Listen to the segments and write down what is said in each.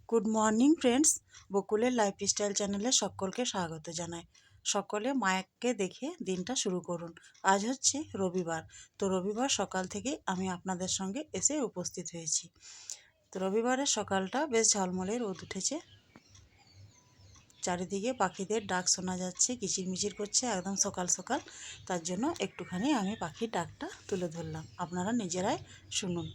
Good morning friends, বকুলের lifestyle চ্যানেলে সকলকে স্বাগত জানাই। সকলে মায়াকে দেখে দিনটা শুরু করুন। আজ হচ্ছে রবিবার। তো রবিবার সকাল থেকে আমি আপনাদের সঙ্গে এসে উপস্থিত হয়েছি। তো রবিবারের সকালটা বেশ ঝলমলে রোদ উঠেছে, চারিদিকে পাখিদের ডাক শোনা যাচ্ছে, কিচিরমিচির করছে একদম সকাল সকাল। তার জন্য একটুখানি আমি পাখির ডাকটা তুলে ধরলাম, আপনারা নিজেরাই শুনুন।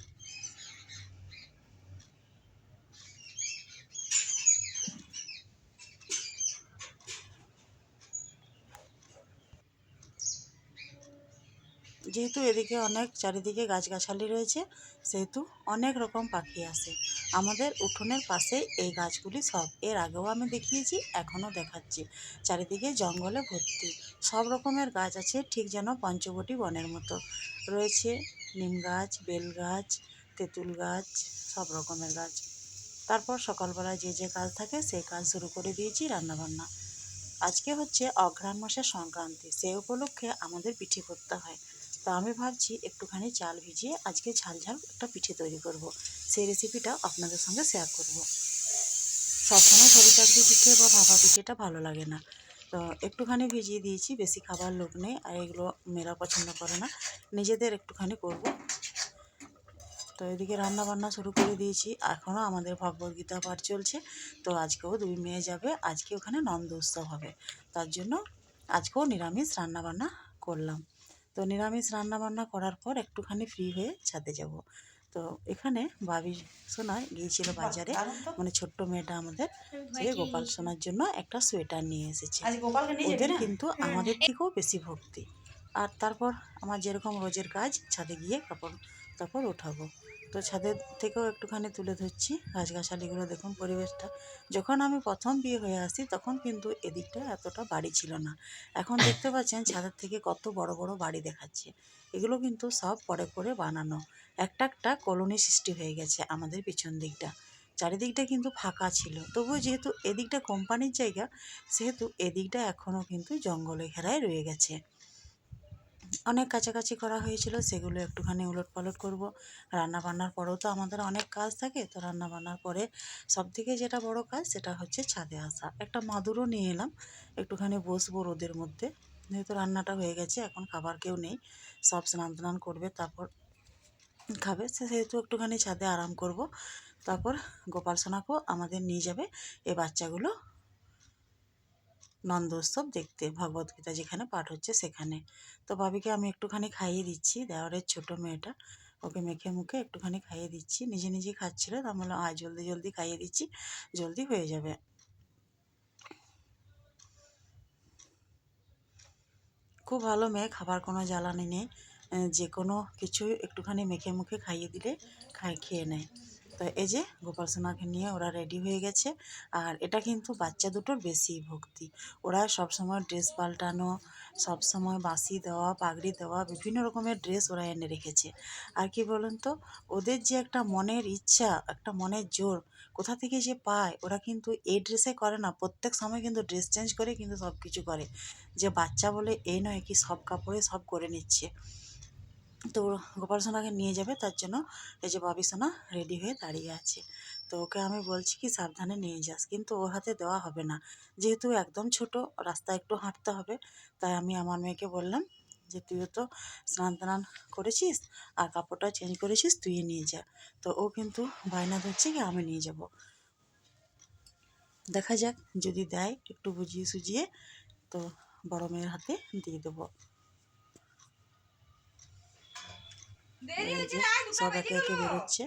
যেহেতু এদিকে অনেক চারিদিকে গাছগাছালি রয়েছে, সেহেতু অনেক রকম পাখি আসে। আমাদের উঠোনের পাশে এই গাছগুলি সব, এর আগেও আমি দেখিয়েছি, এখনও দেখাচ্ছি। চারিদিকে জঙ্গলে ভর্তি, সব রকমের গাছ আছে, ঠিক যেন পঞ্চবটি বনের মতো। রয়েছে নিম গাছ, বেল গাছ, তেঁতুল গাছ, সব রকমের গাছ। তারপর সকালবেলায় যে যে কাজ থাকে সেই কাজ শুরু করে দিয়েছি, রান্নাবান্না। আজকে হচ্ছে অঘ্রাণ মাসের সংক্রান্তি, সেই উপলক্ষে আমাদের পিঠে করতে হয়। তো আমি ভাবছি একটুখানি চাল ভিজিয়ে আজকে ঝাল ঝাল একটা পিঠে তৈরি করব। সেই রেসিপিটা আপনাদের সঙ্গে শেয়ার করব। সবসময় সরিষার পিঠে বা ভাপা পিঠেটা ভালো লাগে না, তো একটুখানি ভিজিয়ে দিয়েছি। বেশি খাবার লোক নেই, আর এগুলো মেয়েরা পছন্দ করে না, নিজেদের একটুখানি করব। তো এদিকে রান্না বান্না শুরু করে দিয়েছি, এখনও আমাদের ভগবদ্গীতা পাঠ চলছে। তো আজকেও দুই মেয়ে যাবে, আজকে ওখানে নন্দ উৎসব হবে, তার জন্য আজকেও নিরামিষ রান্নাবান্না করলাম। তো নিরামিষ রান্নাবান্না করার পর একটুখানি ফ্রি হয়ে ছাদে যাব। তো এখানে ভাবি সোনা গিয়েছিল বাজারে, মানে ছোট্ট মেয়েটা আমাদের, সে গোপাল সোনার জন্য একটা সোয়েটার নিয়ে এসেছে। ওদের কিন্তু আমাদের থেকেও বেশি ভক্তি। আর তারপর আমার যেরকম রোজের কাজ, ছাদে গিয়ে কাপড় তারপর ওঠাবো। তো ছাদের থেকেও একটুখানি তুলে ধরছি গাছগাছালিগুলো। দেখুন পরিবেশটা, যখন আমি প্রথম বিয়ে হয়ে আসি তখন কিন্তু এদিকটা এতটা বাড়ি ছিল না। এখন দেখতে পাচ্ছেন ছাদের থেকে কত বড় বড় বাড়ি দেখাচ্ছে। এগুলো কিন্তু সব পরে পরে বানানো, একটা একটা কলোনি সৃষ্টি হয়ে গেছে আমাদের পিছন দিকটা। চারিদিকটা কিন্তু ফাঁকা ছিল, তবুও যেহেতু এদিকটা কোম্পানির জায়গা, সেহেতু এদিকটা এখনও কিন্তু জঙ্গলে ঘেরায় রয়ে গেছে। অনেক কাছাকাছি করা হয়েছিল, সেগুলো একটুখানি উলটপালট করব। রান্না বান্নার পরেও তো আমাদের অনেক কাজ থাকে, তো রান্না বান্নার পরে সবথেকে যেটা বড় কাজ সেটা হচ্ছে ছাদে আসা। একটা মাদুরও নিয়ে এলাম, একটুখানি বসবো রোদের মধ্যে। যেহেতু রান্নাটা হয়ে গেছে, এখন খাবার কেউ নেই, সব স্নান টান করবে তারপর খাবে, সেহেতু একটুখানি ছাদে আরাম করব। তারপর গোপাল সোনাকেও আমাদের নিয়ে যাবে এই বাচ্চাগুলো নন্দ উৎসব দেখতে, ভগবদ্গীতা যেখানে পাঠ হচ্ছে সেখানে। তো ভাবিকে আমি একটুখানি খাইয়ে দিচ্ছি, দেওয়ারের ছোট মেয়েটা, ওকে মেখে মুখে একটুখানি খাইয়ে দিচ্ছি। নিজে নিজে খাচ্ছিল, তা বললো আয় জলদি জলদি খাইয়ে দিচ্ছি, জলদি হয়ে যাবে। খুব ভালো মেয়ে, খাবার কোনো জ্বালানি নেই, যে কোনো কিছু একটুখানি মেখে মুখে খাইয়ে দিলে খেয়ে নেয়। তো এই যে গোপাল সোনাকে নিয়ে ওরা রেডি হয়ে গেছে। আর এটা কিন্তু বাচ্চা দুটোর বেশি ভক্তি, ওরা সবসময় ড্রেস পাল্টানো, সবসময় বাঁশি দেওয়া, পাগড়ি দেওয়া, বিভিন্ন রকমের ড্রেস ওরা এনে রেখেছে। আর কি বলুন তো, ওদের যে একটা মনের ইচ্ছা, একটা মনের জোর কোথা থেকে যে পায়, ওরা কিন্তু এই ড্রেসে করে না, প্রত্যেক সময় কিন্তু ড্রেস চেঞ্জ করে কিন্তু সব কিছু করে। যে বাচ্চা বলে এই নয় কি সব কাপড়ে সব করে নিচ্ছে। তো গোপাল সোনাকে নিয়ে যাবে, তার জন্য এই যে বাবি সোনা রেডি হয়ে দাঁড়িয়ে আছে। তো ওকে আমি বলছি কি সাবধানে নিয়ে যাস, কিন্তু ওর হাতে দেওয়া হবে না, যেহেতু একদম ছোট, রাস্তায় একটু হাঁটতে হবে। তাই আমি আমার মেয়েকে বললাম যে তুইও তো স্নান টান করেছিস আর কাপড়টা চেঞ্জ করেছিস, তুই নিয়ে যা। তো ও কিন্তু বায়না ধরছে কি আমি নিয়ে যাব। দেখা যাক, যদি দেয় একটু বুঝিয়ে সুঝিয়ে, তো বড় মেয়ের হাতে দিয়ে দেবো। এই যে সব একে একে বেরোচ্ছে।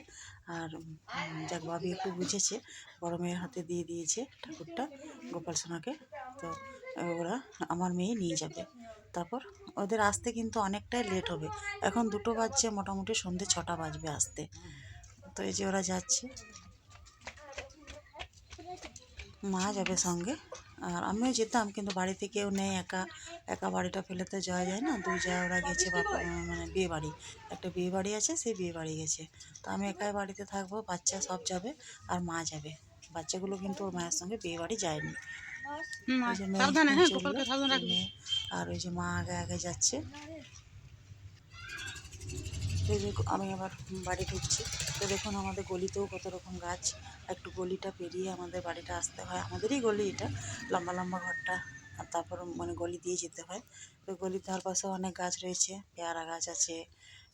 আর যাক ভাবি একটু বুঝেছে, বড় মেয়ের হাতে দিয়ে দিয়েছে ঠাকুরটা গোপাল সোনাকে। তো ওরা আমার মেয়ে নিয়ে যাবে, তারপর ওদের আসতে কিন্তু অনেকটাই লেট হবে। এখন 2টো বাজছে, মোটামুটি সন্ধ্যে 6টা বাজবে আসতে। তো এই যে ওরা যাচ্ছে, মা যাবে সঙ্গে, আর আমিও যেতাম, কিন্তু বাড়িতে কেউ নেই, একা একা বাড়িটা ফেলে তো যাওয়া যায় না। দুই যা ওরা গেছে মানে বিয়ে বাড়ি, একটা বিয়ে বাড়ি আছে, সেই বিয়ে বাড়ি গেছে। তো আমি একাই বাড়িতে থাকবো, বাচ্চা সব যাবে আর মা যাবে। বাচ্চাগুলো কিন্তু ওর মায়ের সঙ্গে বিয়ে বাড়ি যায়নি। ওই যে মেয়ে চললো, মেয়ে আর ওই যে মা আগে আগে যাচ্ছে। সেই যে আমি আবার বাড়ি ঢুকছি। তো দেখুন আমাদের গলিতেও কত রকম গাছ, একটু গলিটা পেরিয়ে আমাদের বাড়িটা আসতে হয়, আমাদেরই গলি এটা, লম্বা লম্বা ঘরটা, আর তারপর মানে গলি দিয়ে যেতে হয়। তো গলির ধার পাশে অনেক গাছ রয়েছে, পেয়ারা গাছ আছে।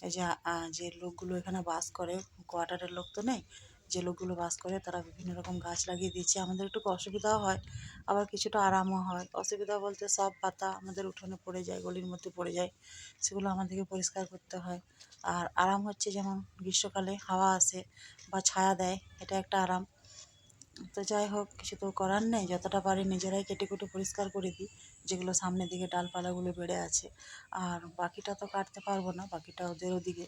এই যে যে লোকগুলো এখানে বাস করে, কোয়ার্টারের লোক তো নেই, যে লোকগুলো বাস করে তারা বিভিন্ন রকম গাছ লাগিয়ে দিচ্ছে। আমাদের একটু অসুবিধাও হয়, আবার কিছুটা আরামও হয়। অসুবিধা বলতে সব পাতা আমাদের উঠোনে পড়ে যায়, গলির মধ্যে পড়ে যায়, সেগুলো আমাদেরকে পরিষ্কার করতে হয়। আর আরাম হচ্ছে যেমন গ্রীষ্মকালে হাওয়া আসে বা ছায়া দেয়, এটা একটা আরাম। তো যাই হোক, কিছু তো করার নেই, যতটা পারি নিজেরাই কেটে কুটে পরিষ্কার করে দিই, যেগুলো সামনের দিকে ডালপালাগুলো বেড়ে আছে। আর বাকিটা তো কাটতে পারবো না, বাকিটা ওদের ওদিকে।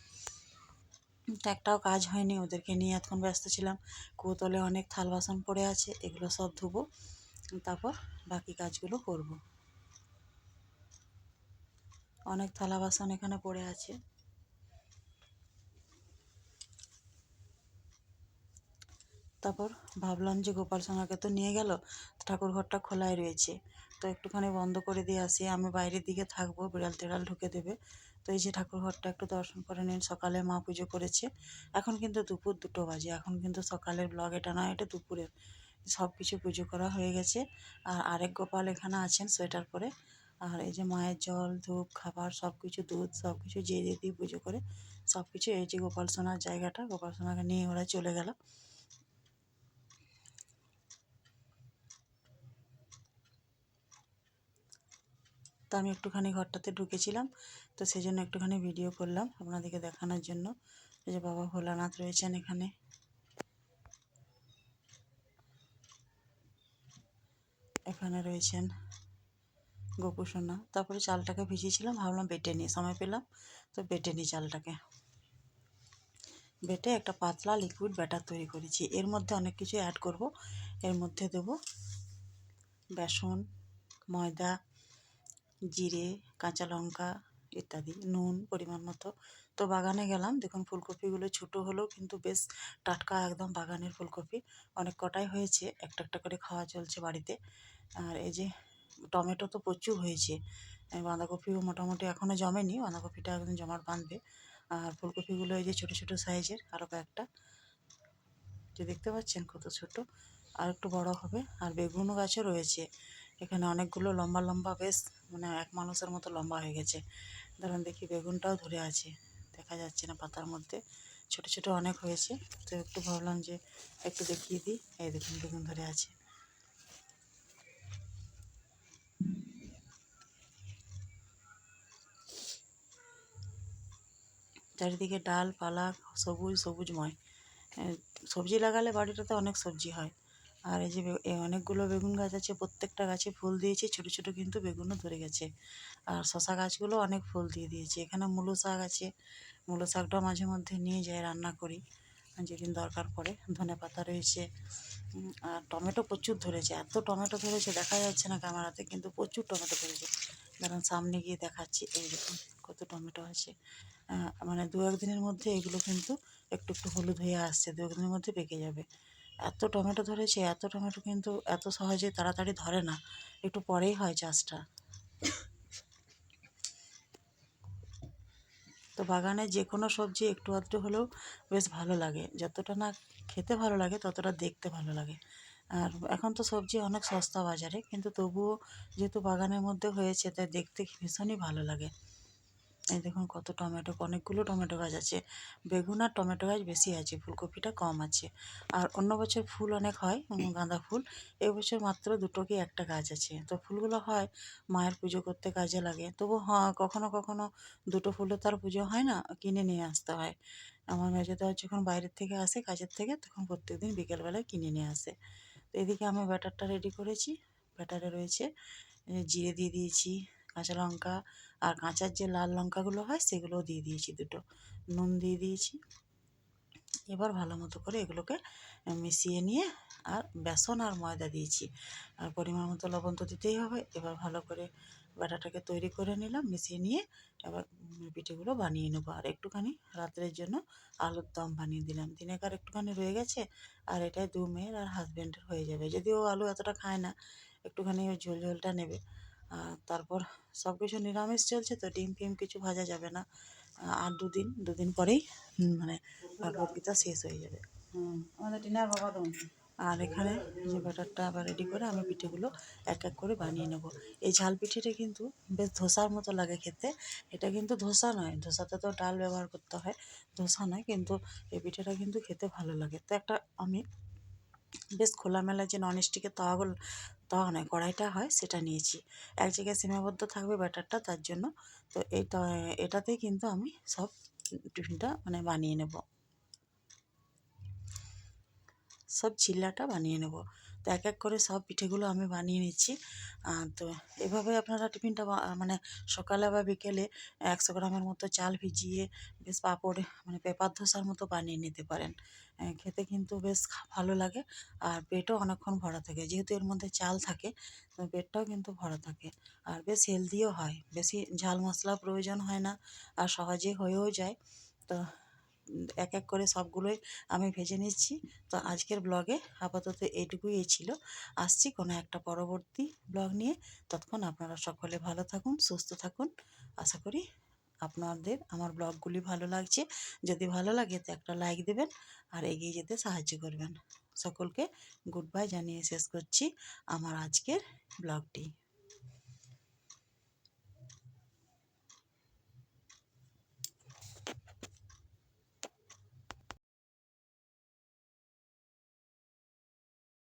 তো একটাও কাজ হয়নি, ওদেরকে নিয়ে এতক্ষণ ব্যস্ত ছিলাম। কৌতলে অনেক থাল বাসন পড়ে আছে, এগুলো সব ধুবো, তারপর বাকি কাজগুলো করব। অনেক থালা বাসন এখানে পড়ে আছে। তারপর ভাবলাম যে গোপাল সোনাকে তো নিয়ে গেল, ঠাকুর ঘরটা খোলাই রয়েছে, তো একটুখানি বন্ধ করে দিয়ে আসি। আমি বাইরের দিকে থাকবো, বিড়াল টিড়াল ঢুকে দেবে। তো এই যে ঠাকুর ঘরটা একটু দর্শন করে নিন। সকালে মা পুজো করেছে, এখন কিন্তু দুপুর 2টো বাজে, এখন কিন্তু সকালের ব্লগ এটা নয়, এটা দুপুরের। সব কিছু পুজো করা হয়ে গেছে। আর আরেক গোপাল এখানে আছেন সোয়েটার পরে। আর এই যে মায়ের জল ধূপ খাবার সব কিছু, দুধ সব কিছু যে দিয়ে পুজো করে সব কিছু। এই যে গোপাল সোনার জায়গাটা, গোপাল সোনাকে নিয়ে ওরা চলে গেল। তো আমি একটুখানি ঘরটাতে ঢুকেছিলাম, তো সেই জন্য একটুখানি ভিডিও করলাম আপনাদেরকে দেখানোর জন্য। এই যে বাবা ভোলানাথ রয়েছেন এখানে, এখানে রয়েছেন গোপুসোনা। তারপরে চালটাকে ভিজিয়েছিলাম, ভাবলাম বেটে নিই, সময় পেলাম তো বেটে নিই চালটাকে। বেটে একটা পাতলা লিকুইড ব্যাটার তৈরি করেছি। এর মধ্যে অনেক কিছু অ্যাড করব। এর মধ্যে দেবো বেসন, ময়দা, জিরে, কাঁচা লঙ্কা ইত্যাদি, নুন পরিমাণ মতো। তো বাগানে গেলাম, দেখুন ফুলকপিগুলো ছোটো হলেও কিন্তু বেশ টাটকা, একদম বাগানের ফুলকপি। অনেক কটাই হয়েছে, একটা একটা করে খাওয়া চলছে বাড়িতে। আর এই যে টমেটো তো প্রচুর হয়েছে, বাঁধাকপিও মোটামুটি এখনও জমেনি, বাঁধাকপিটা একদম জমাট বাঁধবে। আর ফুলকপিগুলো এই যে ছোটো ছোটো সাইজের, আরও কয়েকটা, যে দেখতে পাচ্ছেন কত ছোট, আর একটু বড় হবে। আর বেগুন গাছও রয়েছে এখানে অনেকগুলো, লম্বা লম্বা, বেশ মানে এক মানুষের মতো লম্বা হয়ে গেছে। ধরুন দেখি বেগুনটাও ধরে আছে, দেখা যাচ্ছে না পাতার মধ্যে, ছোট ছোট অনেক হয়েছে। তো একটু ভাবলাম যে একটু দেখিয়ে দিই। এই দেখুন বেগুন ধরে আছে। চারিদিকে ডালপালা সবুজ সবুজময়। সবজি লাগালে বাড়িটাতে অনেক সবজি হয়। আর এই যে অনেকগুলো বেগুন গাছ আছে, প্রত্যেকটা গাছে ফুল দিয়েছে, ছোটো ছোটো কিন্তু বেগুনও ধরে গেছে। আর শশা গাছগুলো অনেক ফুল দিয়ে দিয়েছে। এখানে মূলো শাক আছে, মূলো শাকটাও মাঝে মধ্যে নিয়ে যাই, রান্না করি যেদিন দরকার পড়ে। ধনেপাতা রয়েছে। আর টমেটো প্রচুর ধরেছে, এত টমেটো ধরেছে দেখা যাচ্ছে না ক্যামেরাতে, কিন্তু প্রচুর টমেটো ধরেছে। দাঁড়ান সামনে গিয়ে দেখাচ্ছি, এই দেখুন কত টমেটো আছে। মানে 2-1 দিনের মধ্যে এগুলো কিন্তু একটু একটু হলুদ হয়ে আসছে, 2-1 দিনের মধ্যে পেকে যাবে। এত টমেটো ধরেছে, এত টমেটো কিন্তু এত সহজে তাড়াতাড়ি ধরে না, একটু পরেই হয় চাষটা। তো বাগানে যে কোনো সবজি একটু আধটু হলেও বেশ ভালো লাগে, যতটা না খেতে ভালো লাগে ততটা দেখতে ভালো লাগে। আর এখন তো সবজি অনেক সস্তা বাজারে, কিন্তু তবুও যেহেতু বাগানের মধ্যে হয়েছে তাই দেখতে ভীষণই ভালো লাগে। এই দেখুন কত টমেটো, অনেকগুলো টমেটো গাছ আছে। বেগুন আর টমেটো গাছ বেশি আছে, ফুলকপিটা কম আছে। আর অন্য বছর ফুল অনেক হয়, গাঁদা ফুল। এবছর মাত্র 2টো কি 1টা গাছ আছে। তো ফুলগুলো হয় মায়ের পুজো করতে কাজে লাগে, তবু হ্যাঁ কখনো কখনো 2টো ফুলও তার পুজো হয় না, কিনে নিয়ে আসতে হয়। আমার মেজোদাও যখন বাইরের থেকে আসে কাজের থেকে, তখন প্রত্যেকদিন বিকেলবেলায় কিনে নিয়ে আসে। তো এদিকে আমি ব্যাটারটা রেডি করেছি। ব্যাটারে রয়েছে জিরে দিয়ে দিয়েছি, কাঁচা লঙ্কা, আর কাঁচার যে লাল লঙ্কাগুলো হয় সেগুলোও দিয়ে দিয়েছি 2টো, নুন দিয়ে দিয়েছি। এবার ভালো মতো করে এগুলোকে মিশিয়ে নিয়ে, আর বেসন আর ময়দা দিয়েছি, আর পরিমাণ মতো লবণ তো দিতেই হবে। এবার ভালো করে ব্যাটাটাকে তৈরি করে নিলাম, মিশিয়ে নিয়ে এবার পিঠেগুলো বানিয়ে নেবো। আর একটুখানি রাত্রের জন্য আলুর দম বানিয়ে দিলাম, দিনেকার একটুখানি রয়ে গেছে। আর এটাই 2 মেয়ের আর হাজব্যান্ডের হয়ে যাবে, যদিও আলু এতটা খায় না, একটুখানি ওই ঝোল ঝোলটা নেবে। আর তারপর সব কিছু নিরামিষ চলছে, তো ডিম ফিম কিছু ভাজা যাবে না, আর দুদিন পরেই মানে ভাগবত গীতা শেষ হয়ে যাবে। আমাদের টিনার বাবা তো আর এখানে যে ব্যাটারটা আবার রেডি করে আমি পিঠেগুলো এক এক করে বানিয়ে নেব। এই ঝাল পিঠেটা কিন্তু বেশ ধোসার মতো লাগে খেতে। এটা কিন্তু ধোসা নয়, ধোসাতে তো ডাল ব্যবহার করতে হয়, ধোসা নয়, কিন্তু এই পিঠেটা কিন্তু খেতে ভালো লাগে। তো একটা আমি বেশ খোলামেলা যে ননস্টিকের তাওয়া নয়, কড়াইটা হয় সেটা নিয়েছি। এক জায়গায় সীমাবদ্ধ থাকবে ব্যাটারটা, তার জন্য। তো এটাতেই কিন্তু আমি সব টিফিনটা মানে বানিয়ে নেব, সব চিল্লাটা বানিয়ে নেব। তো এক এক করে সব পিঠেগুলো আমি বানিয়ে নিচ্ছি। তো এভাবে আপনারা টিফিনটা মানে সকালে বা বিকেলে 100 গ্রামের মতো চাল ভিজিয়ে বেশ পাঁপড় মানে পেঁপার ধোসার মতো বানিয়ে নিতে পারেন। খেতে কিন্তু বেশ ভালো লাগে, আর পেটও অনেকক্ষণ ভরা থাকে, যেহেতু এর মধ্যে চাল থাকে, তো পেটটাও কিন্তু ভরা থাকে, আর বেশ হেলদিও হয়, বেশি ঝাল মশলা প্রয়োজন হয় না, আর সহজে হয়েও যায়। তো এক এক করে সবগুলোই আমি ভেজে নিচ্ছি। তো আজকের ব্লগে আপাতত এইটুকুই ছিল। আসছি কোনো একটা পরবর্তী ব্লগ নিয়ে। ততক্ষণ আপনারা সকলে ভালো থাকুন, সুস্থ থাকুন। আশা করি আপনাদের আমার ব্লগগুলি ভালো লাগছে। যদি ভালো লাগে তো একটা লাইক দেবেন আর এগিয়ে যেতে সাহায্য করবেন। সকলকে গুড বাই জানিয়ে শেষ করছি আমার আজকের ব্লগটি।